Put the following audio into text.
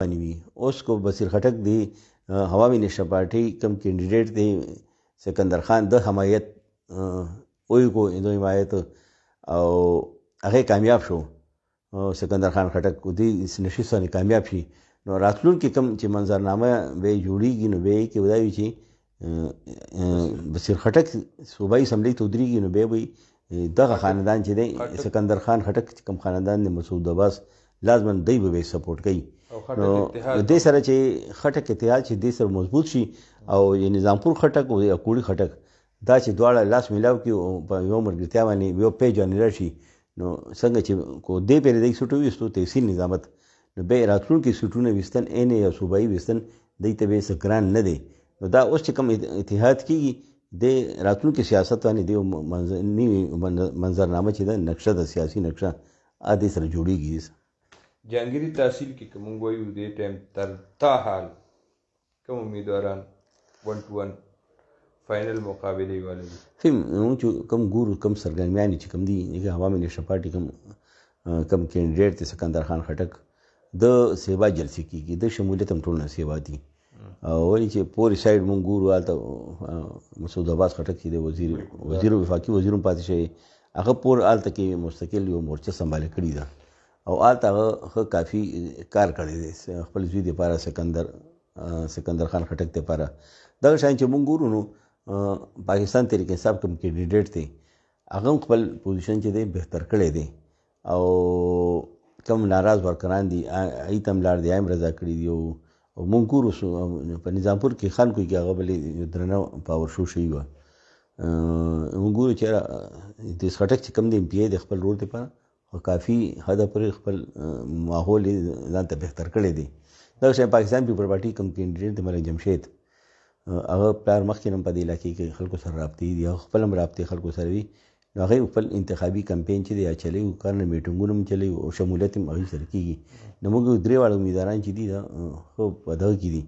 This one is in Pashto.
بنی وي. اوس کو بصیر خټک دی عوامي نشته پارټي کم کینډیډیټ دی سکندر خان د حمایت اوی کو د حمایت او هغه کامیاب شو. سکندر خان خټک دې نشي سره کامیاب شي نو راتلونکي کم چې منظرنامه به جوړیږي نو به کې ودایي چې بصیر خټک صوبایي اسمبلی ته ودرېږي نو به وي دغه خاندان چې دی سکندر خان خټک کم خاندان دی مسعود عباس لازماً دی به سپورټ کوي. نو دې سره چې خټک اتحاد چې دې سره مضبوط شي او نظامپور خټک او کوړي خټک دا چې دواړه لاس ملاو کړي په یو ملګرتیا باندې یو پیژنې راشي نو څنګه چې کو دې پرې دی سټو وستو تحصیل نظامت نو به راتلونکي سټونه وستن ان یا صوبایي وستن دې ته به سکران نه دی. نو دا اوس چې کوم اتحاد کیږي د راتلونکي سیاست باندې د منظرنامه چې د نقشه د سیاسي نقشه ا دې سره جوړیږي. جہانگیری تحصیل کی کوم وایو دې ټیم تر تا حال کوم امیدواران 1-1 فائنل مقابله والے دي فهم چې کوم ګورو کوم سرګرمیان چې کوم دي هغه عوامي نشته پارټي کوم کینډیډیټ ته سکندر خان خټک د سیوا جلسې کیږي د شمولیت هم ټول سیوا دي او وایي چې پورې سایډ مونږ ګورو هلته مسعود عباس خټک چې د وزیر وفاقي وزیر هم پاتې شوی هغه پور هلته کې مستقل یو مورچه سنباله کړې ده او هلته هغه کافي کار کړی دی خپل زوی دپاره سکندر خان خټک دپاره. دغه شیان چې مونږ ګورو نو پاکستان تحریک انصاف کوم کینډیډیټ دی هغه هم خپل پوزیشن چې دی بهتر کړی دی او کم ناراض ورکران دي هغوی ته هم لاړ دی هم رضا کړي دي او مونږ ګورو په نظامپور کې خلکو کې هغه بلې درنه پاور شو شوي وه. مونږ ګورو چې د خټک چې کوم دی ایم پی آی د خپل رول دپاره او کافي حده پورې خپل ماحول یې ځان ته بهتر کړی دی. دغه شی پاکستان پیپل پارټي کوم کینډیډیټ دی ملک جمشید هغه پلار مخکې هم په دې علاقې کې خلکو سره رابطې دي او خپل هم رابطې خلکو سره وي نو هغوی خپل انتخابي کمپین چې دی یا چلی و کار نه میټینګونه هم چلی او شمولیت هم هغوی سره کېږي. نو موږ درې واړه امیدواران چې دي دا خو په دغه کې دي